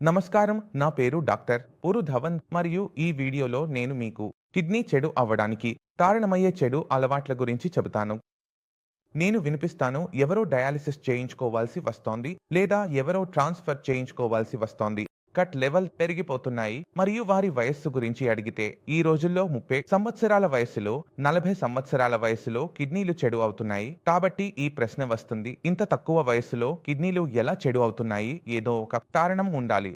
నమస్కారం. నా పేరు డాక్టర్ పూరు ధవన్ మరియు ఈ వీడియోలో నేను మీకు కిడ్నీ చెడు అవ్వడానికి కారణమయ్యే చెడు అలవాట్ల గురించి చెబుతాను. నేను వినిపిస్తాను ఎవరో డయాలిసిస్ చేయించుకోవాల్సి వస్తోంది లేదా ఎవరో ట్రాన్స్ఫర్ చేయించుకోవాల్సి వస్తోంది. కట్ లెవెల్ పెరిగిపోతున్నాయి మరియు వారి వయస్సు గురించి అడిగితే ఈ రోజుల్లో 30 సంవత్సరాల వయసులో 40 సంవత్సరాల వయసులో కిడ్నీలు చెడు అవుతున్నాయి. కాబట్టి ఈ ప్రశ్న వస్తుంది, ఇంత తక్కువ వయసులో కిడ్నీలు ఎలా చెడు అవుతున్నాయి? ఏదో ఒక కారణం ఉండాలి.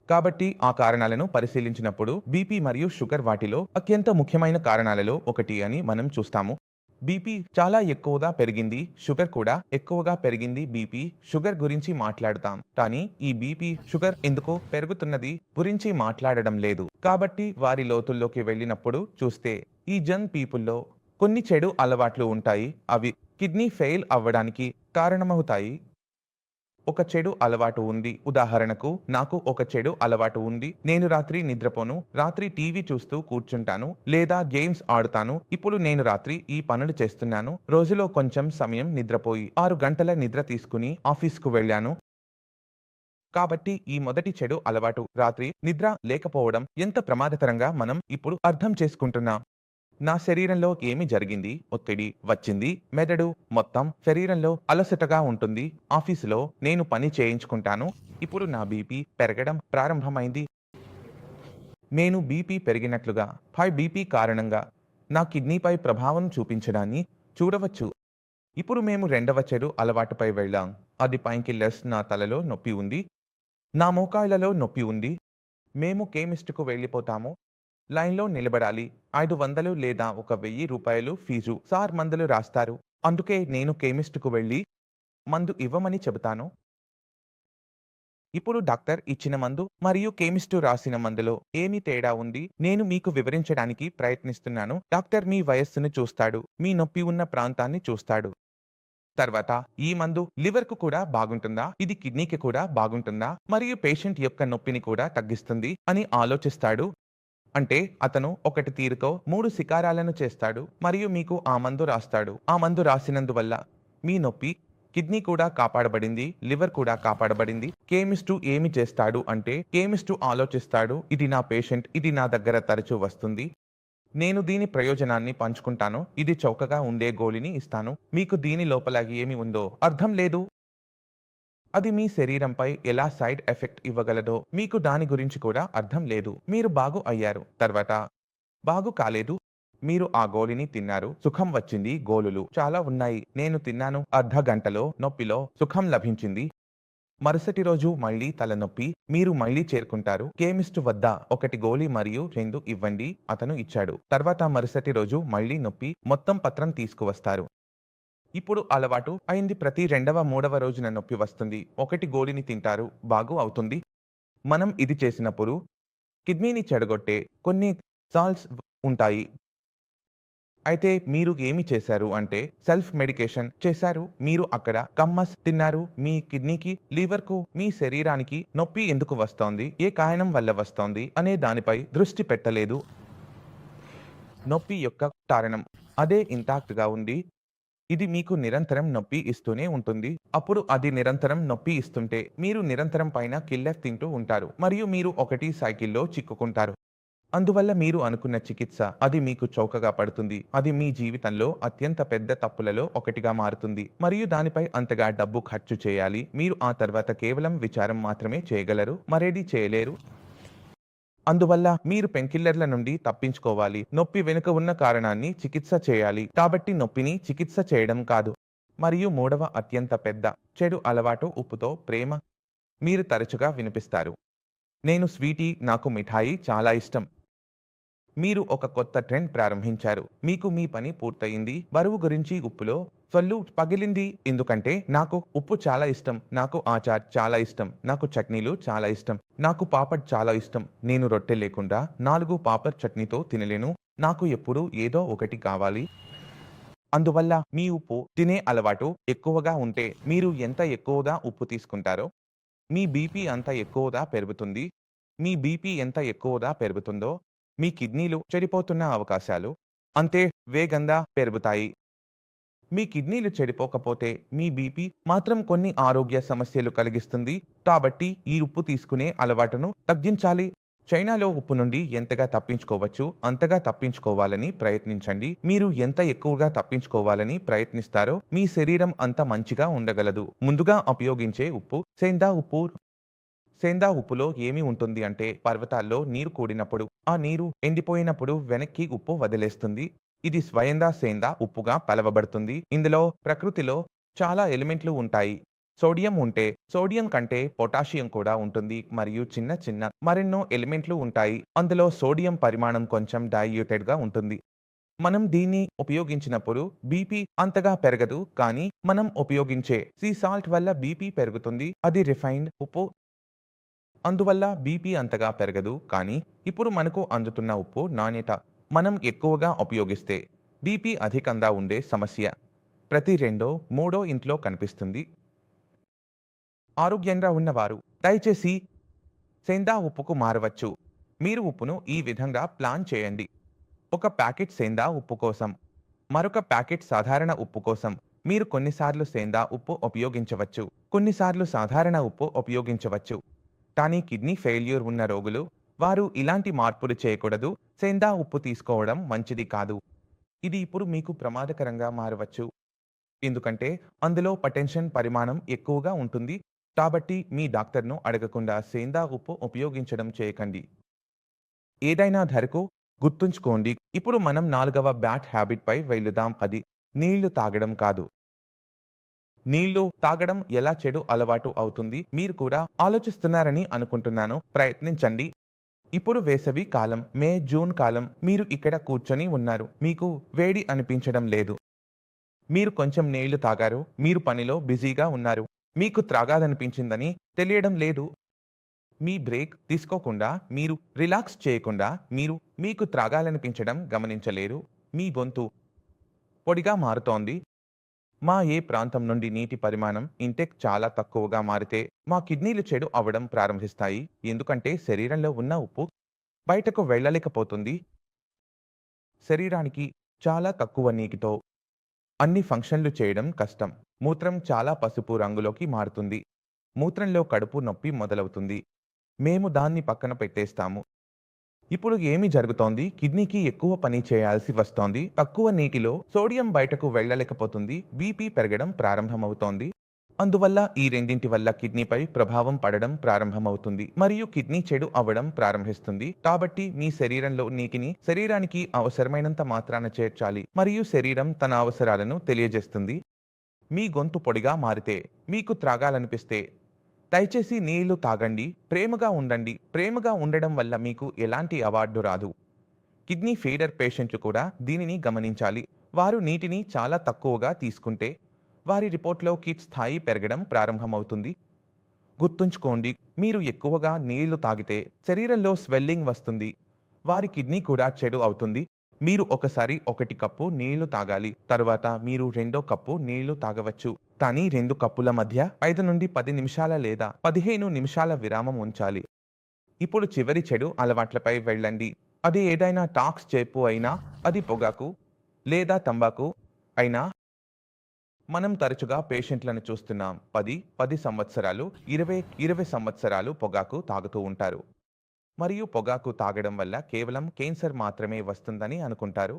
కాబట్టి ఆ కారణాలను పరిశీలించినప్పుడు బీపీ మరియు షుగర్ వాటిలో అత్యంత ముఖ్యమైన కారణాలలో ఒకటి అని మనం చూస్తాము. బీపీ చాలా ఎక్కువగా పెరిగింది, షుగర్ కూడా ఎక్కువగా పెరిగింది. బీపీ షుగర్ గురించి మాట్లాడుతాం, కానీ ఈ బీపీ షుగర్ ఎందుకు పెరుగుతున్నది గురించి మాట్లాడడం లేదు. కాబట్టి వారి లోతుల్లోకి వెళ్ళినప్పుడు చూస్తే ఈ జన్ పీపుల్లో కొన్ని చెడు అలవాట్లు ఉంటాయి. అవి కిడ్నీ ఫెయిల్ అవ్వడానికి కారణమవుతాయి. ఒక చెడు అలవాటు ఉంది. ఉదాహరణకు నాకు ఒక చెడు అలవాటు ఉంది. నేను రాత్రి నిద్రపోను, రాత్రి టీవీ చూస్తూ కూర్చుంటాను లేదా గేమ్స్ ఆడుతాను. ఇప్పుడు నేను రాత్రి ఈ పనులు చేస్తున్నాను. రోజులో కొంచెం సమయం నిద్రపోయి 6 గంటల నిద్ర తీసుకుని ఆఫీస్కు వెళ్ళాను. కాబట్టి ఈ మొదటి చెడు అలవాటు రాత్రి నిద్ర లేకపోవడం ఎంత ప్రమాదకరంగా మనం ఇప్పుడు అర్థం చేసుకుంటున్నాం. నా శరీరంలో ఏమి జరిగింది? ఒత్తిడి వచ్చింది. మెదడు మొత్తం శరీరంలో అలసటగా ఉంటుంది. ఆఫీసులో నేను పని చేయించుకుంటాను. ఇప్పుడు నా బీపీ పెరగడం ప్రారంభమైంది. నేను బీపీ పెరిగినట్లుగా హై బీపీ కారణంగా నా కిడ్నీపై ప్రభావం చూపించడాన్ని చూడవచ్చు. ఇప్పుడు మేము రెండవ చెడు అలవాటుపై వెళ్ళాం. అది పైకిల్లర్స్. నా తలలో నొప్పి ఉంది. నా మోకాళ్లలో నొప్పి ఉంది. మేము కెమిస్ట్కు వెళ్ళిపోతాము. లైన్లో నిలబడాలి. 500 లేదా 1000 రూపాయలు ఫీజు. సార్ మందులు రాస్తారు. అందుకే నేను కెమిస్ట్కు వెళ్ళి మందు ఇవ్వమని చెబుతాను. ఇప్పుడు డాక్టర్ ఇచ్చిన మందు మరియు కెమిస్టు రాసిన మందులో ఏమి తేడా ఉంది? నేను మీకు వివరించడానికి ప్రయత్నిస్తున్నాను. డాక్టర్ మీ వయస్సును చూస్తాడు, మీ నొప్పి ఉన్న ప్రాంతాన్ని చూస్తాడు. తర్వాత ఈ మందు లివర్కు కూడా బాగుంటుందా, ఇది కిడ్నీకి కూడా బాగుంటుందా మరియు పేషెంట్ యొక్క నొప్పిని కూడా తగ్గిస్తుంది అని ఆలోచిస్తాడు. అంటే అతను ఒకటి తీరుతో 3 శికారాలను చేస్తాడు మరియు మీకు ఆ మందు రాస్తాడు. ఆ మందు రాసినందువల్ల మీ నొప్పి, కిడ్నీ కూడా కాపాడబడింది, లివర్ కూడా కాపాడబడింది. కెమిస్టు ఏమి చేస్తాడు అంటే కెమిస్టు ఆలోచిస్తాడు, ఇది నా పేషెంట్, ఇది నా దగ్గర తరచూ వస్తుంది. నేను దీని ప్రయోజనాన్ని పంచుకుంటాను. ఇది చౌకగా ఉండే గోళిని ఇస్తాను. మీకు దీని లోపల ఏమి ఉందో అర్థం లేదు. అది మీ శరీరంపై ఎలా సైడ్ ఎఫెక్ట్ ఇవ్వగలదో మీకు దాని గురించి కూడా అర్థం లేదు. మీరు బాగు అయ్యారు, తర్వాత బాగు కాలేదు. మీరు ఆ గోలిని తిన్నారు, సుఖం వచ్చింది. గోలులు చాలా ఉన్నాయి. నేను తిన్నాను, అర్ధ గంటలో నొప్పిలో సుఖం లభించింది. మరుసటి రోజు మళ్ళీ తలనొప్పి. మీరు మళ్ళీ చేరుకుంటారు. కెమిస్ట్ వద్ద 1 గోళీ మరియు 2 ఇవ్వండి. అతను ఇచ్చాడు. తర్వాత మరుసటి రోజు మళ్ళీ నొప్పి. మొత్తం పత్రం తీసుకువస్తారు. ఇప్పుడు అలవాటు అయింది. ప్రతి రెండవ మూడవ రోజున నొప్పి వస్తుంది. 1 గోళీని తింటారు, బాగు అవుతుంది. మనం ఇది చేసినప్పుడు కిడ్నీని చెడగొట్టే కొన్ని సాల్ట్స్ ఉంటాయి. అయితే మీరు ఏమి చేశారు అంటే సెల్ఫ్ మెడికేషన్ చేశారు. మీరు అక్కడ కమ్మస్ తిన్నారు. మీ కిడ్నీకి, లివర్కు, మీ శరీరానికి నొప్పి ఎందుకు వస్తోంది, ఏ కారణం వల్ల వస్తోంది అనే దానిపై దృష్టి పెట్టలేదు. నొప్పి యొక్క కారణం అదే ఇంటాక్ట్గా ఉంది. ఇది మీకు నిరంతరం నొప్పి ఇస్తూనే ఉంటుంది. అప్పుడు అది నిరంతరం నొప్పి ఇస్తుంటే మీరు నిరంతరం పైన కిల్లర్ తింటూ ఉంటారు మరియు మీరు ఒకటి సైకిల్లో చిక్కుకుంటారు. అందువల్ల మీరు అనుకున్న చికిత్స అది మీకు చౌకగా పడుతుంది. అది మీ జీవితంలో అత్యంత పెద్ద తప్పులలో ఒకటిగా మారుతుంది మరియు దానిపై అంతగా డబ్బు ఖర్చు చేయాలి. మీరు ఆ తర్వాత కేవలం విచారం మాత్రమే చేయగలరు, మరేది చేయలేరు. అందువల్ల మీరు పెయిన్కిల్లర్ల నుండి తప్పించుకోవాలి. నొప్పి వెనుక ఉన్న కారణాన్ని చికిత్స చేయాలి. కాబట్టి నొప్పిని చికిత్స చేయడం కాదు. మరియు మూడవ అత్యంత పెద్ద చెడు అలవాటు ఉప్పుతో ప్రేమ. మీరు తరచుగా వినిపిస్తారు, నేను స్వీటీ, నాకు మిఠాయి చాలా ఇష్టం. మీరు ఒక కొత్త ట్రెండ్ ప్రారంభించారు. మీకు మీ పని పూర్తయింది. బరువు గురించి ఉప్పులో సొల్లు పగిలింది. ఎందుకంటే నాకు ఉప్పు చాలా ఇష్టం, నాకు ఆచార్ చాలా ఇష్టం, నాకు చట్నీలు చాలా ఇష్టం, నాకు పాపడ్ చాలా ఇష్టం. నేను రొట్టె లేకుండా 4 పాపడ్ చట్నీతో తినలేను. నాకు ఎప్పుడూ ఏదో ఒకటి కావాలి. అందువల్ల మీ ఉప్పు తినే అలవాటు ఎక్కువగా ఉంటే మీరు ఎంత ఎక్కువగా ఉప్పు తీసుకుంటారో మీ బీపీ అంత ఎక్కువగా పెరుగుతుంది. మీ బీపీ ఎంత ఎక్కువగా పెరుగుతుందో మీ కిడ్నీలు చెడిపోతున్న అవకాశాలు అంతే వేగంగా పెరుగుతాయి. మీ కిడ్నీలు చెడిపోకపోతే మీ బీపీ మాత్రం కొన్ని ఆరోగ్య సమస్యలు కలిగిస్తుంది. కాబట్టి ఈ ఉప్పు తీసుకునే అలవాటును తగ్గించాలి. చైనాలో ఉప్పు నుండి ఎంతగా తప్పించుకోవచ్చు అంతగా తప్పించుకోవాలని ప్రయత్నించండి. మీరు ఎంత ఎక్కువగా తప్పించుకోవాలని ప్రయత్నిస్తారో మీ శరీరం అంత మంచిగా ఉండగలదు. ముందుగా ఉపయోగించే ఉప్పు సేందా ఉప్పు. సేందా ఉప్పులో ఏమి ఉంటుంది అంటే పర్వతాల్లో నీరు కూడినప్పుడు ఆ నీరు ఎండిపోయినప్పుడు వెనక్కి ఉప్పు వదిలేస్తుంది. ఇది స్వయంగా సేందా ఉప్పుగా పిలవబడుతుంది. ఇందులో ప్రకృతిలో చాలా ఎలిమెంట్లు ఉంటాయి. సోడియం ఉంటే సోడియం కంటే పొటాషియం కూడా ఉంటుంది మరియు చిన్న చిన్న మరెన్నో ఎలిమెంట్లు ఉంటాయి. అందులో సోడియం పరిమాణం కొంచెం డైల్యూటెడ్ గా ఉంటుంది. మనం దీన్ని ఉపయోగించినప్పుడు బీపీ అంతగా పెరగదు, కానీ మనం ఉపయోగించే సీ సాల్ట్ వల్ల బీపీ పెరుగుతుంది. అది రిఫైన్డ్ ఉప్పు, అందువల్ల బీపీ అంతగా పెరగదు. కానీ ఇప్పుడు మనకు అందుతున్న ఉప్పు నాణ్యత మనం ఎక్కువగా ఉపయోగిస్తే బీపీ అధికంగా ఉండే సమస్య ప్రతి రెండో మూడో ఇంట్లో కనిపిస్తుంది. ఆరోగ్యంగా ఉన్నవారు దయచేసి సేందా ఉప్పుకు మారవచ్చు. మీరు ఉప్పును ఈ విధంగా ప్లాన్ చేయండి. ఒక ప్యాకెట్ సేందా ఉప్పు కోసం, మరొక ప్యాకెట్ సాధారణ ఉప్పు కోసం మీరు కొన్నిసార్లు సేందా ఉప్పు ఉపయోగించవచ్చు, కొన్నిసార్లు సాధారణ ఉప్పు ఉపయోగించవచ్చు. కానీ కిడ్నీ ఫెయిల్యూర్ ఉన్న రోగులు వారు ఇలాంటి మార్పులు చేయకూడదు. సేందా ఉప్పు తీసుకోవడం మంచిది కాదు. ఇది ఇప్పుడు మీకు ప్రమాదకరంగా మారవచ్చు. ఎందుకంటే అందులో పొటెన్షియల్ పరిమాణం ఎక్కువగా ఉంటుంది. కాబట్టి మీ డాక్టర్ను అడగకుండా సేందా ఉప్పు ఉపయోగించడం చేయకండి. ఏదైనా ధరకు గుర్తుంచుకోండి. ఇప్పుడు మనం 4వ బ్యాడ్ హ్యాబిట్ పై వెళ్దాం. అది నీళ్లు తాగడం కాదు. నీళ్లు తాగడం ఎలా చెడు అలవాటు అవుతుంది మీరు కూడా ఆలోచిస్తున్నారని అనుకుంటున్నాను. ప్రయత్నించండి. ఇప్పుడు వేసవి కాలం, మే జూన్ కాలం. మీరు ఇక్కడ కూర్చొని ఉన్నారు, మీకు వేడి అనిపించడం లేదు. మీరు కొంచెం నీళ్లు తాగారు, మీరు పనిలో బిజీగా ఉన్నారు, మీకు త్రాగాలనిపించిందని తెలియడం లేదు. మీ బ్రేక్ తీసుకోకుండా, మీరు రిలాక్స్ చేయకుండా మీరు మీకు త్రాగాలనిపించడం గమనించలేరు. మీ గొంతు పొడిగా మారుతోంది. మా ఏ ప్రాంతం నుండి నీటి పరిమాణం ఇంటెక్ చాలా తక్కువగా మారితే మా కిడ్నీలు చెడు అవ్వడం ప్రారంభిస్తాయి. ఎందుకంటే శరీరంలో ఉన్న ఉప్పు బయటకు వెళ్ళలేకపోతుంది. శరీరానికి చాలా తక్కువ నీటితో అన్ని ఫంక్షన్లు చేయడం కష్టం. మూత్రం చాలా పసుపు రంగులోకి మారుతుంది. మూత్రంలో కడుపు నొప్పి మొదలవుతుంది. మేము దాన్ని పక్కన పెట్టేస్తాము. ఇప్పుడు ఏమి జరుగుతోంది? కిడ్నీకి ఎక్కువ పని చేయాల్సి వస్తోంది. తక్కువ నీటిలో సోడియం బయటకు వెళ్ళలేకపోతుంది. బీపీ పెరగడం ప్రారంభమవుతోంది. అందువల్ల ఈ రెండింటి వల్ల కిడ్నీపై ప్రభావం పడడం ప్రారంభమవుతుంది మరియు కిడ్నీ చెడు అవ్వడం ప్రారంభిస్తుంది. కాబట్టి మీ శరీరంలో నీటిని శరీరానికి అవసరమైనంత మాత్రాన చేర్చాలి మరియు శరీరం తన అవసరాలను తెలియజేస్తుంది. మీ గొంతు పొడిగా మారితే, మీకు త్రాగాలనిపిస్తే దయచేసి నీళ్లు తాగండి. ప్రేమగా ఉండండి. ప్రేమగా ఉండడం వల్ల మీకు ఎలాంటి అవార్డు రాదు. కిడ్నీ ఫెయిలర్ పేషెంట్లు కూడా దీనిని గమనించాలి. వారు నీటిని చాలా తక్కువగా తీసుకుంటే వారి రిపోర్ట్లో కిట్ స్థాయి పెరగడం ప్రారంభమవుతుంది. గుర్తుంచుకోండి, మీరు ఎక్కువగా నీళ్లు తాగితే శరీరంలో స్వెల్లింగ్ వస్తుంది. వారి కిడ్నీ కూడా చెడు అవుతుంది. మీరు ఒకసారి 1 కప్పు నీళ్లు తాగాలి, తరువాత మీరు 2వ కప్పు నీళ్లు తాగవచ్చు. కానీ 2 కప్పుల మధ్య 5 నుండి 10 నిమిషాల లేదా 15 నిమిషాల విరామం ఉంచాలి. ఇప్పుడు చివరి చెడు అలవాట్లపై వెళ్ళండి. అది ఏదైనా టాక్స్ చేపు అయినా, అది పొగాకు లేదా తంబాకు అయినా. మనం తరచుగా పేషెంట్లను చూస్తున్నాం. 10 సంవత్సరాలు, 20 సంవత్సరాలు పొగాకు తాగుతూ ఉంటారు మరియు పొగాకు తాగడం వల్ల కేవలం క్యాన్సర్ మాత్రమే వస్తుందని అనుకుంటారు.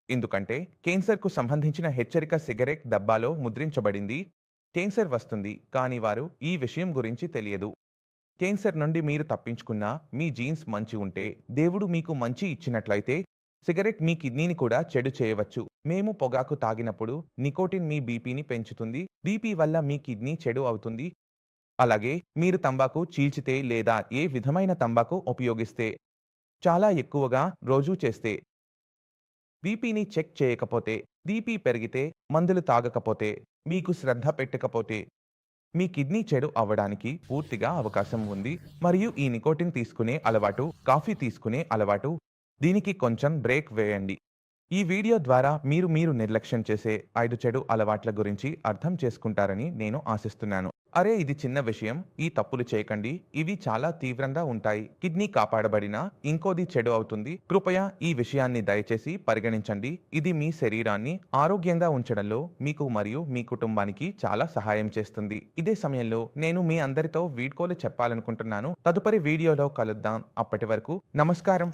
ఎందుకంటే క్యాన్సర్కు సంబంధించిన హెచ్చరిక సిగరెట్ డబ్బాలో ముద్రించబడింది. క్యాన్సర్ వస్తుంది, కానీ వారు ఈ విషయం గురించి తెలియదు. క్యాన్సర్ నుండి మీరు తప్పించుకున్నా, మీ జీన్స్ మంచి ఉంటే, దేవుడు మీకు మంచి ఇచ్చినట్లయితే సిగరెట్ మీ కిడ్నీని కూడా చెడు చేయవచ్చు. మేము పొగాకు తాగినప్పుడు నికోటిన్ మీ బీపీని పెంచుతుంది. బీపీ వల్ల మీ కిడ్నీ చెడు అవుతుంది. అలాగే మీరు తంబాకు చీల్చితే లేదా ఏ విధమైన తంబాకు ఉపయోగిస్తే, చాలా ఎక్కువగా రోజూ చేస్తే, బీపీని చెక్ చేయకపోతే, బీపీ పెరిగితే, మందులు తాగకపోతే, మీకు శ్రద్ధ పెట్టకపోతే మీ కిడ్నీ చెడు అవ్వడానికి పూర్తిగా అవకాశం ఉంది. మరియు ఈ నికోటిన్ తీసుకునే అలవాటు, కాఫీ తీసుకునే అలవాటు, దీనికి కొంచెం బ్రేక్ వేయండి. ఈ వీడియో ద్వారా మీరు నిర్లక్ష్యం చేసే 5 చెడు అలవాట్ల గురించి అర్థం చేసుకుంటారని నేను ఆశిస్తున్నాను. అరే ఇది చిన్న విషయం, ఈ తప్పులు చేయకండి, ఇవి చాలా తీవ్రంగా ఉంటాయి. కిడ్నీ కాపాడబడినా ఇంకోది చెడు అవుతుంది. కృపయ ఈ విషయాన్ని దయచేసి పరిగణించండి. ఇది మీ శరీరాన్ని ఆరోగ్యంగా ఉంచడంలో మీకు మరియు మీ కుటుంబానికి చాలా సహాయం చేస్తుంది. ఇదే సమయంలో నేను మీ అందరితో వీడ్కోలు చెప్పాలనుకుంటున్నాను. తదుపరి వీడియోలో కలుద్దాం. అప్పటి వరకు నమస్కారం.